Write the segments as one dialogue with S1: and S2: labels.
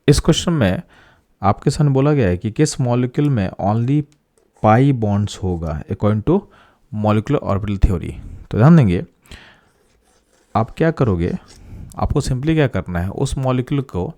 S1: इस क्वेश्चन में आपके सामने बोला गया है कि किस मॉलिक्यूल में ओनली पाई बॉन्ड्स होगा according to molecular orbital theory. तो ध्यान देंगे, आप क्या करोगे, आपको सिंपली क्या करना है, उस मॉलिक्यूल को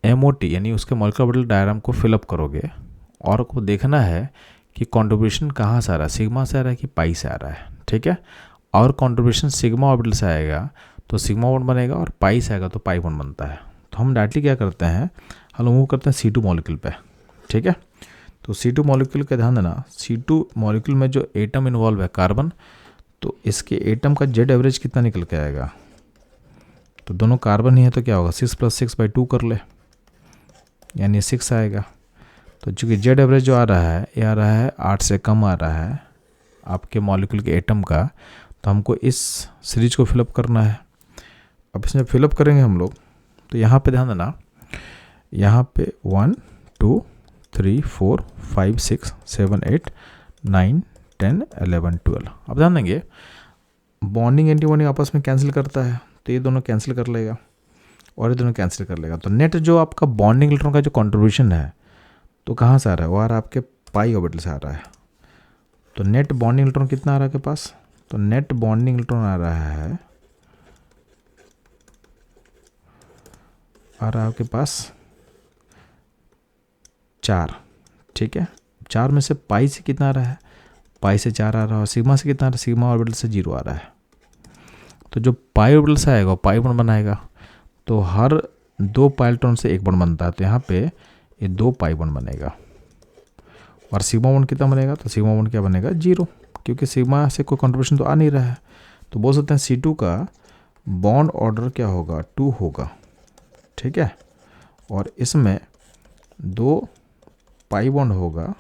S1: MOT यानी उसके मॉलिक्यूलर ऑर्बिटल डायग्राम को फिलअप करोगे और को देखना है कि कंट्रीब्यूशन कहाँ से आ रहा है, सिग्मा से आ रहा है कि पाई से आ रहा है। ठीक है, और कंट्रीब्यूशन सिग्मा ऑर्बिटल से आएगा तो सिग्मा बॉन्ड बनेगा और पाई से आएगा तो पाई बॉन्ड बनता है। तो हम डायरेक्टली क्या करते हैं, हम मूव करते हैं C2 मॉलिक्यूल पे। ठीक है, तो C2 मॉलिक्यूल का ध्यान देना, C2 मॉलिक्यूल में जो एटम इन्वॉल्व है कार्बन, तो इसके एटम का जेड एवरेज कितना निकल के आएगा, तो दोनों कार्बन ही है तो क्या होगा 6 + 6/2 कर ले, यानी 6 आएगा। तो चूँकि जेड एवरेज जो आ रहा है ये आ रहा है 8 से कम आ रहा है आपके मॉलिक्यूल के एटम का, तो हमको इस सीरीज को फिलअप करना है। अब इसमें फिलअप करेंगे हम लोग, तो यहाँ पे ध्यान देना, यहाँ पे 1 2 3 4 5 6 7 8 9 10 11 12। अब ध्यान देंगे बॉन्डिंग एंटी बॉन्डिंग आपस में कैंसिल करता है, तो ये दोनों कैंसिल कर लेगा और ये दोनों कैंसिल कर लेगा। तो नेट जो आपका बॉन्डिंग इलेक्ट्रॉन का जो कंट्रीब्यूशन है तो कहाँ से आ रहा है, वो आ रहा है आपके पाई ऑर्बिटल से आ रहा है। तो नेट बॉन्डिंग इलेक्ट्रॉन कितना आ रहा है आपके पास, तो नेट बॉन्डिंग इलेक्ट्रॉन आ रहा है आपके पास 4। ठीक है, 4 में से पाई से कितना आ रहा है, पाई से 4 आ रहा है, और सिग्मा से कितना आ रहा है, सिग्मा ऑर्बिटल से 0 आ रहा है। तो जो पाई ऑर्बिटल से आएगा पाई बॉन्ड बनाएगा, तो हर 2 पाई इलेक्ट्रॉन से 1 बॉन्ड बनता है, तो यहाँ पे ये 2 पाई बॉन्ड बनेगा। और सिग्मा बॉन्ड कितना बनेगा, तो सिग्मा बॉन्ड क्या बनेगा 0, क्योंकि सिग्मा से कोई कंट्रीब्यूशन तो आ नहीं रहा है। तो बोल सकते हैं C2 का बॉन्ड ऑर्डर क्या होगा 2 होगा। ठीक है, और इसमें 2 पाई बॉन्ड होगा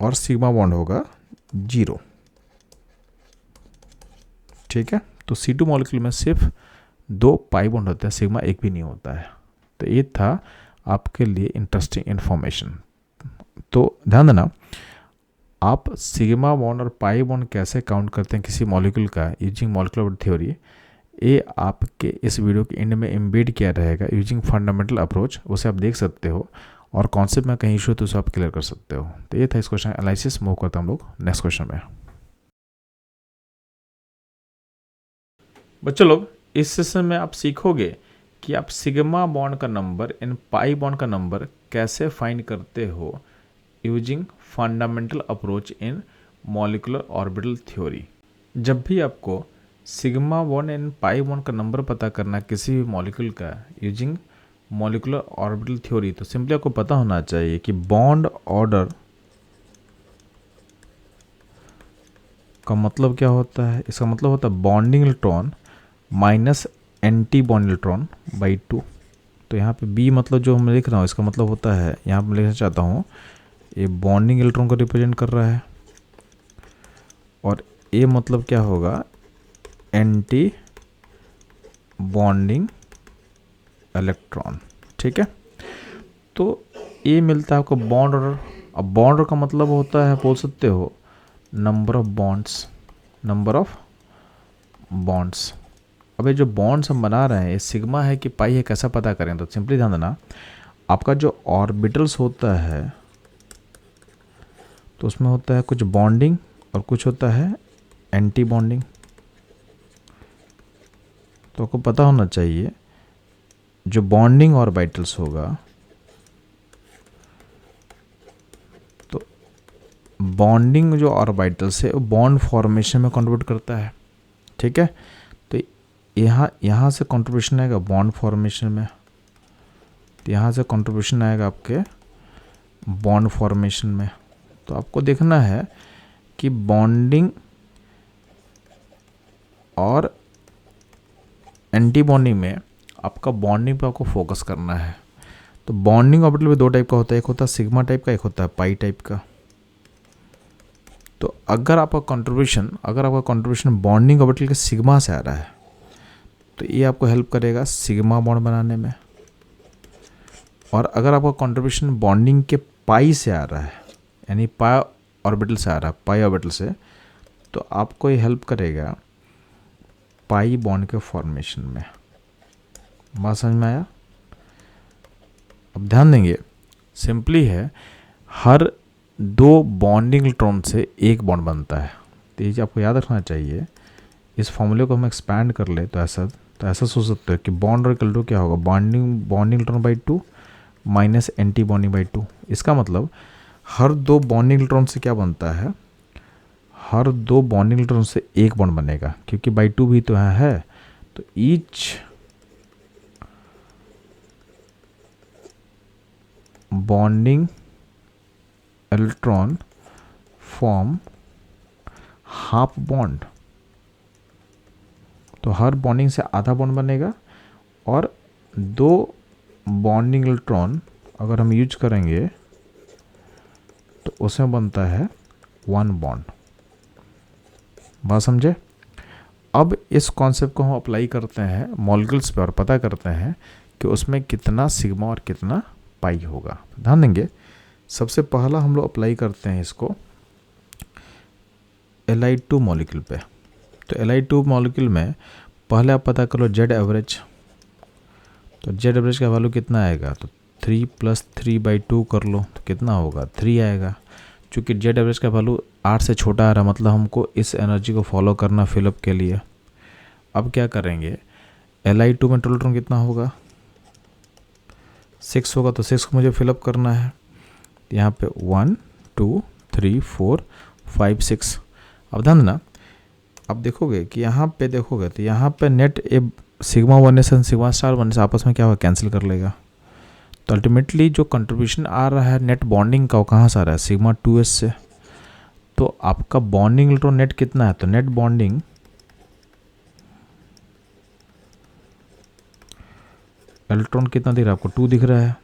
S1: और सिग्मा बॉन्ड होगा 0। ठीक है, तो C2 मॉलिक्यूल में सिर्फ 2 पाई बॉन्ड होते हैं, सिग्मा एक भी नहीं होता है। तो ये था आपके लिए इंटरेस्टिंग इन्फॉर्मेशन। तो ध्यान देना, आप सिग्मा बॉन्ड और पाई बॉन्ड कैसे काउंट करते हैं किसी मॉलिक्यूल का यूजिंग मॉलिक्यूलर ऑर्बिटल थ्योरी, ये आपके इस वीडियो के एंड में एम्बेड किया रहेगा यूजिंग फंडामेंटल अप्रोच, उसे आप देख सकते हो और कॉन्सेप्ट में कहीं इशू है तो उसे आप क्लियर कर सकते हो। तो ये था इस क्वेश्चन एनालिसिस। मूव करते हैं हम लोग नेक्स्ट क्वेश्चन में। बच्चों लोग, इस सेशन में आप सीखोगे कि आप सिग्मा बॉन्ड का नंबर एंड पाई बॉन्ड का नंबर कैसे फाइंड करते हो using fundamental approach in molecular orbital theory. जब भी आपको sigma bond and pi bond का नंबर पता करना किसी भी मॉलिक्यूल का यूजिंग मॉलिक्यूलर ऑर्बिटल थ्योरी, तो सिंपली आपको पता होना चाहिए कि बॉन्ड ऑर्डर का मतलब क्या होता है। इसका मतलब होता है bonding electron minus anti bond electron by 2। तो यहाँ पे B मतलब जो मैं लिख रहा हूँ इसका मतलब होता है, यहाँ पे मैं लिखना चाहता हूँ ये बॉन्डिंग इलेक्ट्रॉन को रिप्रेजेंट कर रहा है, और A मतलब क्या होगा एंटी बॉन्डिंग इलेक्ट्रॉन। ठीक है, तो ये मिलता है आपको बॉन्ड ऑर्डर। अब बॉन्ड ऑर्डर का मतलब होता है, बोल सकते हो number of bonds, number of bonds. अब ये जो बॉन्ड्स हम बना रहे हैं ये सिग्मा है कि पाई है, कैसा पता करें, तो सिंपली ध्यान देना, आपका जो ऑर्बिटल्स होता है तो उसमें होता है कुछ बॉन्डिंग और कुछ होता है एंटी बॉन्डिंग। तो आपको पता होना चाहिए जो बॉन्डिंग ऑर्बिटल्स होगा, तो बॉन्डिंग जो ऑर्बिटल्स है वो बॉन्ड फॉर्मेशन में कंट्रीब्यूट करता है। ठीक है, तो यहाँ से कंट्रीब्यूशन आएगा बॉन्ड फॉर्मेशन में, तो यहाँ से कंट्रीब्यूशन आएगा आपके बॉन्ड फॉर्मेशन में। तो आपको देखना है कि बॉन्डिंग और एंटी बॉन्डिंग में आपका बॉन्डिंग पे आपको फोकस करना है। तो बॉन्डिंग ऑर्बिटल में 2 टाइप का होता है, एक होता है सिग्मा टाइप का, एक होता है पाई टाइप का। तो अगर आपका कंट्रीब्यूशन बॉन्डिंग ऑर्बिटल के सिग्मा से आ रहा है तो ये आपको हेल्प करेगा सिग्मा बॉन्ड बनाने में, और अगर आपका कंट्रीब्यूशन बॉन्डिंग के पाई से आ रहा है यानी पाई ऑर्बिटल से आ रहा है, पाई ऑर्बिटल से, तो आपको ये हेल्प करेगा पाई बॉन्ड के फॉर्मेशन में। बात समझ में आया? अब ध्यान देंगे, सिंपली है, हर 2 बॉन्डिंग इलेक्ट्रॉन से एक बॉन्ड बनता है। तो ये आपको याद रखना चाहिए। इस फॉर्मूले को हम एक्सपैंड कर ले तो ऐसा सोच सकते हैं कि बॉन्ड और इक्वल टू क्या होगा, bonding electron by 2 minus anti bonding by 2। इसका मतलब हर 2 बॉन्डिंग इलेक्ट्रॉन से क्या बनता है, हर 2 बॉन्डिंग इलेक्ट्रॉन से एक बॉन्ड बनेगा, क्योंकि बाई 2 भी तो यहाँ है। तो each bonding electron form half bond. तो हर बॉन्डिंग से आधा बॉन्ड बनेगा, और 2 बॉन्डिंग इलेक्ट्रॉन अगर हम यूज करेंगे तो उसमें बनता है 1 बॉन्ड। बात समझे? अब इस कॉन्सेप्ट को हम अप्लाई करते हैं मॉलिक्यूल्स पे और पता करते हैं कि उसमें कितना सिग्मा और कितना पाई होगा। ध्यान देंगे, सबसे पहला हम लोग अप्लाई करते हैं इसको Li2 मॉलिक्यूल पे। तो Li2 मॉलिक्यूल में पहले आप पता करो जेड एवरेज। तो जेड एवरेज का वैल्यू कितना आएगा, तो 3 + 3/2 कर लो तो कितना होगा, 3 आएगा। चूँकि जेड एवरेज का वैल्यू 8 से छोटा आ रहा, मतलब हमको इस एनर्जी को फॉलो करना फिलअप के लिए। अब क्या करेंगे, Li2 में टोटल इलेक्ट्रॉन कितना होगा, 6 होगा। तो 6 को मुझे फिलअप करना है। यहाँ पे 1 2 3 4 5 6। अब ध्यान देना, अब देखोगे कि यहाँ पे देखोगे तो यहाँ पे नेट सिग्मा 1s और सिग्मा स्टार 1s आपस में क्या होगा, कैंसिल कर लेगा। तो अल्टीमेटली जो कंट्रीब्यूशन आ रहा है नेट बॉन्डिंग का, वो कहाँ से आ रहा है, सिग्मा 2s से। तो आपका बॉन्डिंग इलेक्ट्रॉन नेट कितना है, तो नेट बॉन्डिंग इलेक्ट्रॉन कितना दिख रहा है आपको, 2 दिख रहा है,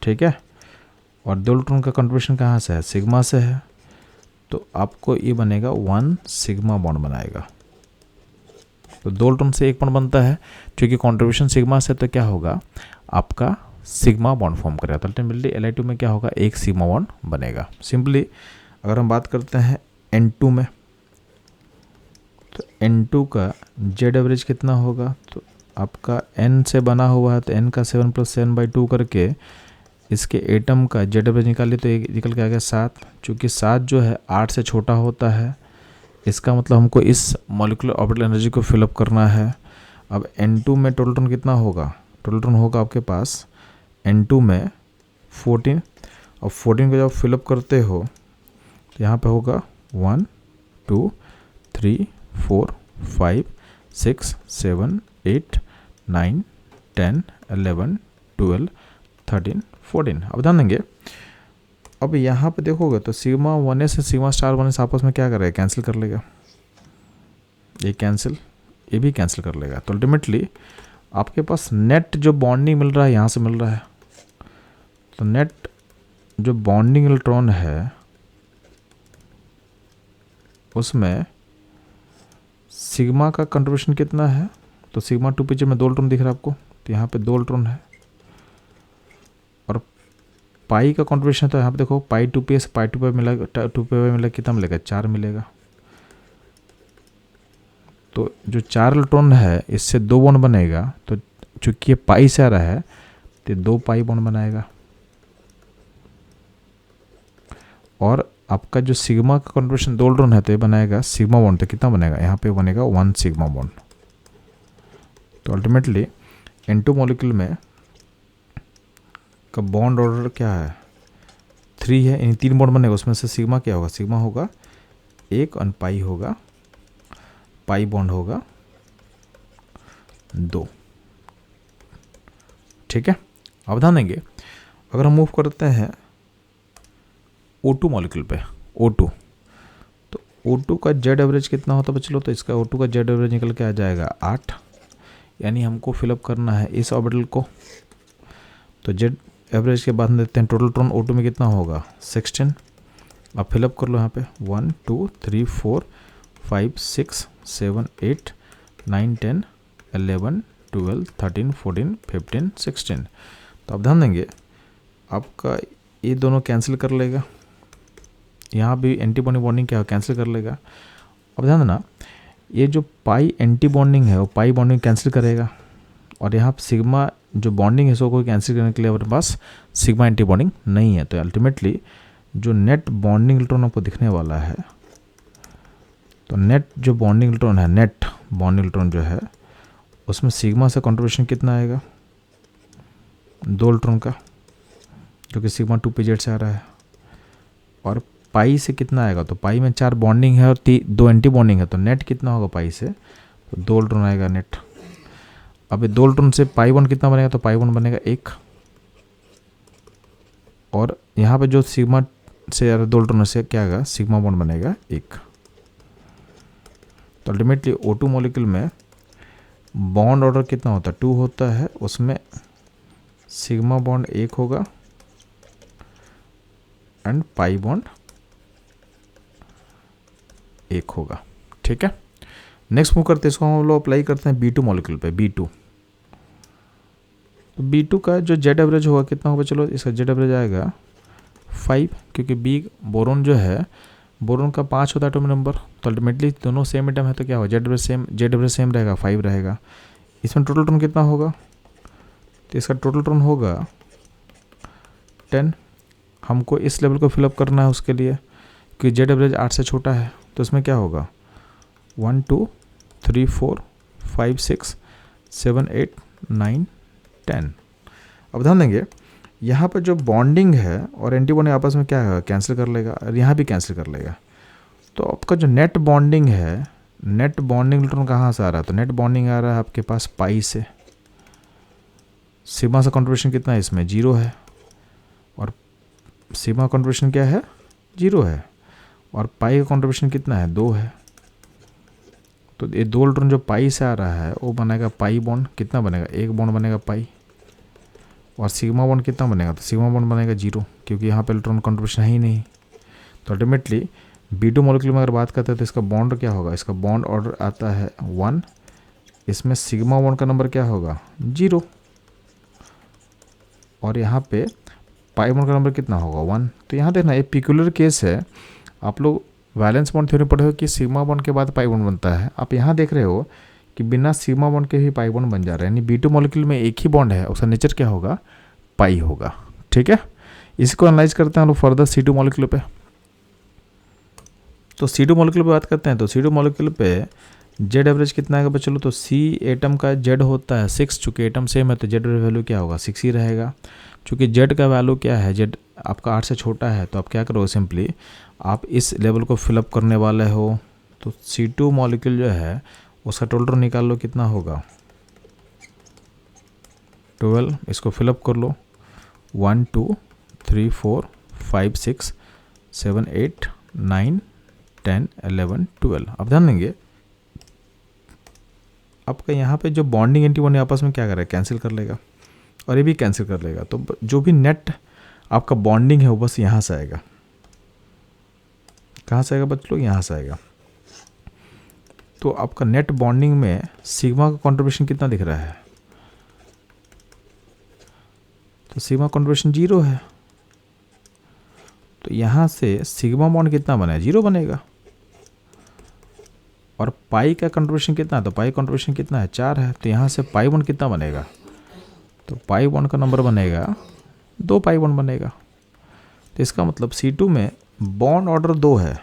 S1: ठीक है। और 2 इलेक्ट्रॉन का कंट्रीब्यूशन कहाँ से है, सिग्मा से है। तो आपको ये बनेगा 1 सिग्मा बॉन्ड बनाएगा। तो 2 इलेक्ट्रॉन से एक बॉन्ड बनता है, क्योंकि कंट्रीब्यूशन सिग्मा से, तो क्या होगा, आपका सिग्मा बॉन्ड फॉर्म करेगा। तो अल्टीमेटली Li2 में क्या होगा, एक सिग्मा बॉन्ड बनेगा। सिंपली अगर हम बात करते हैं N2 में, तो N2 का जेड एवरेज कितना होगा, तो आपका N से बना हुआ है, तो N का 7 + 7/2 करके इसके एटम का जेड एवरेज निकालिए तो एक निकल के आ गया 7। चूँकि 7 जो है 8 से छोटा होता है, इसका मतलब हमको इस मॉलिक्यूलर ऑर्बिटल एनर्जी को फिलअप करना है। अब N2 में टोटल इलेक्ट्रॉन कितना होगा, टोटल इलेक्ट्रॉन होगा आपके पास N2 में 14। और 14 को जब फिलअप करते हो तो यहाँ पे होगा 1 2 3 4 5 6 7 8 9 10 11 12 13 14। अब ध्यान देंगे, अब यहाँ पे देखोगे तो सिग्मा 1s से सिग्मा स्टार 1s आपस में क्या करेगा, कैंसिल कर लेगा। ये कैंसिल, ये भी कैंसिल कर लेगा। तो अल्टीमेटली आपके पास नेट जो बॉन्डिंग मिल रहा है यहाँ से मिल रहा है। तो नेट जो बॉन्डिंग इलेक्ट्रॉन है उसमें सिग्मा का कंट्रीब्यूशन कितना है, तो सिग्मा 2 पीछे में 2 इलेक्ट्रॉन दिख रहा है आपको, तो यहाँ पे 2 इलेक्ट्रॉन है। और पाई का कंट्रीब्यूशन, तो यहाँ पे देखो पाई 2p से पाई 2p मिलेगा, 2p मिलेगा, कितना मिलेगा, 4 मिलेगा। तो जो 4 इलेक्ट्रॉन है इससे 2 बॉन्ड बनेगा। तो चूंकि ये पाई से आ रहा है तो 2 पाई बॉन्ड बनाएगा। और आपका जो सिग्मा का कंट्रीब्यूशन 2 इलेक्ट्रॉन है तो ये बनाएगा सिग्मा बॉन्ड। तो कितना बनेगा, यहाँ पे बनेगा 1 सिग्मा बॉन्ड। तो अल्टीमेटली N2 मॉलिक्यूल में का बॉन्ड ऑर्डर क्या है, 3 है। इन 3 बॉन्ड बनेगा, उसमें से सिग्मा क्या होगा, सिग्मा होगा 1 और पाई होगा, पाई बॉन्ड होगा 2, ठीक है। अब ध्यान देंगे, अगर हम मूव करते हैं O2 मॉलिक्यूल पे, O2, तो O2 का जेड एवरेज कितना होता है बच्चों, तो इसका O2 का जेड एवरेज निकल के आ जाएगा 8। यानी हमको फिलअप करना है इस ऑर्बिटल को। तो जेड एवरेज के बाद देते हैं टोटल इलेक्ट्रॉन O2 में कितना होगा, 16। अब फिलअप कर लो यहाँ पे 1 2 3 4 5 6 7 8 9 10 11 12 13 14 15 16। तो अब ध्यान देंगे, आपका ये दोनों कैंसिल कर लेगा, यहाँ भी एंटी बॉन्डिंग क्या है, कैंसिल कर लेगा। अब ध्यान देना, ये जो पाई एंटी बॉन्डिंग है वो पाई बॉन्डिंग कैंसिल करेगा। और यहाँ सिग्मा जो बॉन्डिंग है उसको कोई कैंसिल करने के लिए हमारे पास सिग्मा एंटी बॉन्डिंग नहीं है। तो अल्टीमेटली जो नेट बॉन्डिंग इलेक्ट्रॉन आपको दिखने वाला है, तो नेट जो बॉन्डिंग इलेक्ट्रॉन है, नेट बॉन्डिंग इलेक्ट्रॉन जो है उसमें सिग्मा से कंट्रीब्यूशन कितना आएगा, 2 इलेक्ट्रॉन का, जो कि सिग्मा 2pz से आ रहा है। और पाई से कितना आएगा, तो पाई में 4 बॉन्डिंग है और 2 एंटी बॉन्डिंग है, तो नेट कितना होगा पाई से, तो 2 इलेक्ट्रॉन आएगा नेट। अब 2 इलेक्ट्रॉन से पाई बॉन्ड कितना बनेगा, तो पाई बॉन्ड बनेगा 1। और यहाँ पे जो सिग्मा से 2 इलेक्ट्रॉन से क्या आएगा, सिग्मा बॉन्ड बनेगा 1। तो अल्टीमेटली O2 मॉलिक्यूल में बॉन्ड ऑर्डर कितना होता है, 2 होता है, उसमें सिग्मा बॉन्ड 1 होगा एंड पाई बॉन्ड 1 होगा। ठीक है, नेक्स्ट मूव करते हैं, इसको हम लोग अप्लाई करते हैं B2 मॉलिक्यूल पे। B2, तो B2 का जो जेड एवरेज होगा कितना होगा, चलो इसका जेड एवरेज आएगा 5, क्योंकि बी बोरोन जो है, बोरोन का 5 होता है एटॉमिक नंबर, तो अल्टीमेटली दोनों सेम एटम है, तो क्या होगा, जेड एवरेज सेम रहेगा, 5 रहेगा। इसमें टोटल टर्न कितना होगा, तो इसका टोटल टर्न होगा 10। हमको इस लेवल को फिलअप करना है उसके लिए, क्योंकि जेड एवरेज 8 से छोटा है, तो इसमें क्या होगा 1 2 3 4 5 6 7 8 9 10। अब ध्यान देंगे यहाँ पर जो बॉन्डिंग है और एंटीबॉडी आपस में क्या है, कैंसिल कर लेगा, और यहाँ भी कैंसिल कर लेगा। तो आपका जो नेट बॉन्डिंग है, नेट बॉन्डिंग इलेक्ट्रॉन कहाँ से आ रहा है, तो नेट बॉन्डिंग आ रहा है आपके पास पाई से। सिग्मा से कंट्रीब्यूशन कितना है, इसमें 0 है, और सिग्मा कंट्रीब्यूशन क्या है, 0 है, और पाई का कंट्रीब्यूशन कितना है, 2 है। तो ये 2 इलेक्ट्रॉन जो पाई से आ रहा है वो बनेगा पाई बॉन्ड, कितना बनेगा, 1 बॉन्ड बनेगा पाई। और सिग्मा बॉन्ड कितना बनेगा, तो सिग्मा बॉन्ड बनेगा 0, क्योंकि यहाँ पे इलेक्ट्रॉन कंट्रीब्यूशन है ही नहीं। तो अल्टीमेटली B2 मॉलिक्यूल में अगर बात करते हैं तो इसका बॉन्ड क्या होगा, इसका बॉन्ड ऑर्डर आता है 1, इसमें सिग्मा बॉन्ड का नंबर क्या होगा, 0, और यहाँ पे पाई बॉन्ड का नंबर कितना होगा, 1। तो यहाँ देखना ये पिक्यूलर केस है, आप लोग वैलेंस बॉन्ड थ्योरी पढ़े हो कि सिग्मा बॉन्ड के बाद पाई बॉन्ड बनता है, आप यहाँ देख रहे हो कि बिना सिग्मा बॉन्ड के ही पाई बॉन्ड बन जा रहा है, यानी B2 मॉलिक्यूल में एक ही बॉन्ड है, उसका नेचर क्या होगा, पाई होगा। ठीक है, इसको एनालाइज करते हैं हम लोग फर्दर C2 मॉलिक्यूल पे। तो C2 मॉलिक्यूल पे बात करते हैं, तो C2 मॉलिक्यूल पे जेड एवरेज कितना आएगा, चलो तो C एटम का जेड होता है 6, चूँकि एटम सेम है तो जेड वैल्यू क्या होगा, 6 ही रहेगा। चूँकि जेड का वैल्यू क्या है, जेड आपका 8 से छोटा है, तो आप क्या करोगे, सिंपली आप इस लेवल को फिलअप करने वाले हो, तो C2 मॉलिक्यूल जो है उसका टोटल निकाल लो, कितना होगा 12। इसको फिलअप कर लो, 1 2 3 4 5 6 7 8 9 10 11 12। अब ध्यान देंगे आपका यहाँ पे जो बॉन्डिंग एंटीबॉडी आपस में क्या कर रहा है, कैंसिल कर लेगा, और ये भी कैंसिल कर लेगा। तो जो भी नेट आपका बॉन्डिंग है वो बस यहाँ से आएगा, कहाँ से आएगा बच्चों, यहाँ से आएगा। तो आपका नेट बॉन्डिंग में सिग्मा का कंट्रीब्यूशन कितना दिख रहा है, तो सिग्मा कंट्रीब्यूशन 0 है, तो यहाँ से सिग्मा बॉन्ड कितना बना, 0 बनेगा। और पाई का कंट्रीब्यूशन कितना है, तो पाई कंट्रीब्यूशन कितना है, 4 है, तो यहाँ से पाई बॉन्ड कितना बनेगा, तो पाई बॉन्ड का नंबर बनेगा 2 पाई बॉन्ड बनेगा। तो इसका मतलब C2 में बॉन्ड ऑर्डर 2 है,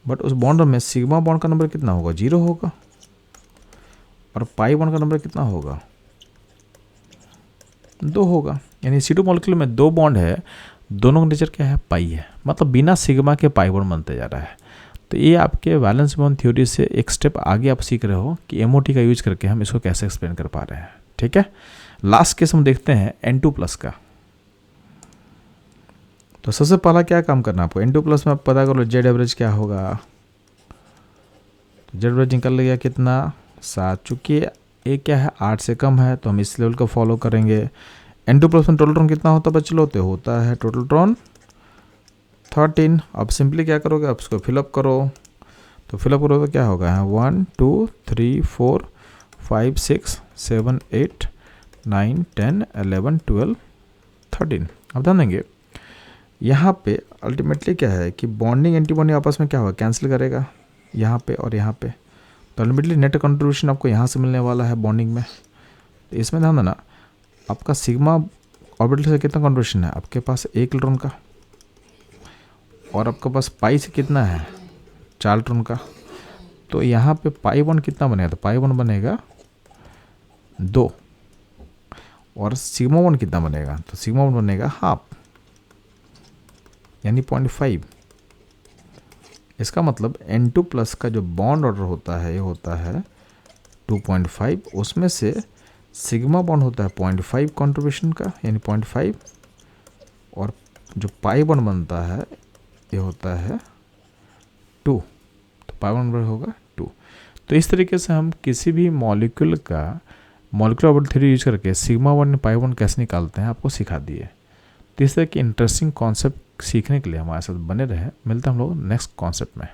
S1: बट उस बॉन्ड में सिग्मा बॉन्ड का नंबर कितना होगा, 0 होगा, और पाई बॉन्ड का नंबर कितना होगा, 2 होगा। यानी C2 मॉलिक्यूल में 2 बॉन्ड है, दोनों का नेचर क्या है, पाई है, मतलब बिना सिग्मा के पाई बॉन्ड बनते जा रहा है। तो ये आपके वैलेंस बॉन्ड थ्योरी से एक स्टेप आगे आप सीख रहे हो कि MOT का यूज करके हम इसको कैसे एक्सप्लेन कर पा रहे हैं। ठीक है, लास्ट केस हम देखते हैं N2+ का। तो सबसे पहला क्या काम करना आपको, N2+ में आप पता करो जेड एवरेज क्या होगा। तो जेड एवरेज निकल गया कितना, 7, चूँकि ये क्या है 8 से कम है, तो हम इस लेवल को फॉलो करेंगे। N2+ में टोटल ट्रॉन कितना होता है बच्चों, होता है टोटल ट्रॉन 13। अब सिंपली क्या करोगे, आप इसको फिलअप करो, तो फिलअप करो तो क्या होगा, 1 2 3 4 5 6 7 8 9 10 11 12 13। अब ध्यान देंगे यहाँ पे अल्टीमेटली क्या है कि बॉन्डिंग एंटीबॉडी आपस में क्या होगा, कैंसिल करेगा यहाँ पे और यहाँ पे। तो अल्टीमेटली नेट कंट्रीब्यूशन आपको यहाँ से मिलने वाला है बॉन्डिंग में, तो इसमें ध्यान देना, आपका सिग्मा ऑर्बिटल से कितना कॉन्ट्रीब्यूशन है, आपके पास 1 इलेक्ट्रॉन का, और आपके पास पाई से कितना है, 4 इलेक्ट्रॉन का। तो यहाँ पे पाई बॉन्ड कितना बनेगा, तो पाई बॉन्ड बनेगा 2, और सिग्मा बॉन्ड कितना बनेगा, तो सिग्मा बॉन्ड बनेगा हाफ, यानी 0.5। इसका मतलब N2 प्लस का जो बॉन्ड ऑर्डर होता है ये होता है 2.5, उसमें से सिग्मा बॉन्ड होता है 0.5 कॉन्ट्रीब्यूशन का, यानी 0.5, और जो पाई बॉन्ड बनता है ये होता है 2, तो पाई बॉन्ड होगा 2। तो इस तरीके से हम किसी भी मॉलिक्यूल का मॉलिक्यूलर ऑर्बिटल थ्योरी यूज करके सिग्मा बॉन्ड पाई बॉन्ड कैसे निकालते हैं आपको सिखा दिए। तो इस तरह की इंटरेस्टिंग कॉन्सेप्ट सीखने के लिए हमारे साथ बने रहे। मिलते हैं हम लोग नेक्स्ट कॉन्सेप्ट में।